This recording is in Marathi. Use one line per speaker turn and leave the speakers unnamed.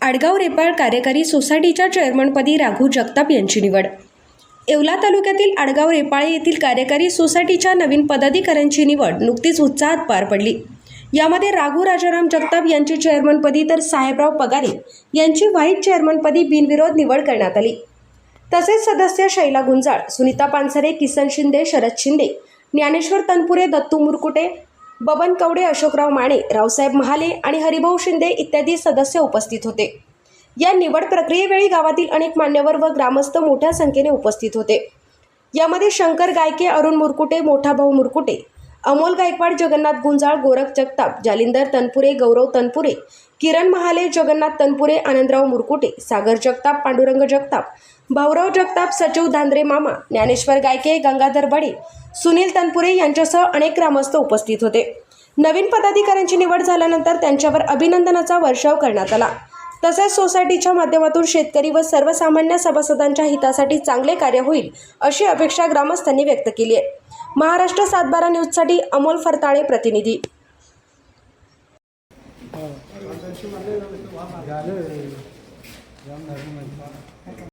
आडगाव रेपाळ कार्यकारी सोसायटीच्या चेअरमनपदी राघू जगताप यांची निवड। येवला तालुक्यातील आडगाव रेपाळे येथील कार्यकारी सोसायटीच्या नवीन पदाधिकाऱ्यांची निवड नुकतीच उत्साहात पार पडली। यामध्ये राघू राजाराम जगताप यांची चेअरमनपदी तर साहेबराव पगारे यांची व्हाईस चेअरमनपदी बिनविरोध निवड करण्यात आली। तसेच सदस्य शैला गुंजाळ, सुनीता पानसरे, किसन शिंदे, शरद शिंदे, ज्ञानेश्वर तनपुरे, दत्तू मुरकुटे, बबन कवडे, अशोकराव माने, रावसाहेब महाले आणि हरिभाऊ शिंदे इत्यादी सदस्य उपस्थित होते। या निवड प्रक्रियेवेळी गावातील अनेक मान्यवर व ग्रामस्थ मोठ्या संख्येने उपस्थित होते। यामध्ये शंकर गायके, अरुण मुरकुटे, मोठा भाऊ मुरकुटे, अमोल गायकवाड, जगन्नाथ गुंजाळ, गोरख जगताप, जालिंदर तनपुरे, गौरव तनपुरे, किरण महाले, जगन्नाथ तनपुरे, आनंदराव मुरकुटे, सागर जगताप, पांडुरंग जगताप, भाऊराव जगताप, सचिव धांद्रे मामा, ज्ञानेश्वर गायके, गंगाधर बडे, सुनील तनपुरे यांच्यासह अनेक ग्रामस्थ उपस्थित होते। नवीन पदाधिकाऱ्यांची निवड झाल्यानंतर त्यांच्यावर अभिनंदनाचा वर्षाव करण्यात आला। तसेच सोसायटीच्या माध्यमातून शेतकरी व सर्वसामान्य सभासदांच्या हितासाठी चांगले कार्य होईल अशी अपेक्षा ग्रामस्थांनी व्यक्त केली आहे। महाराष्ट्र 7/12 न्यूजसाठी अमोल फरताळे, प्रतिनिधी।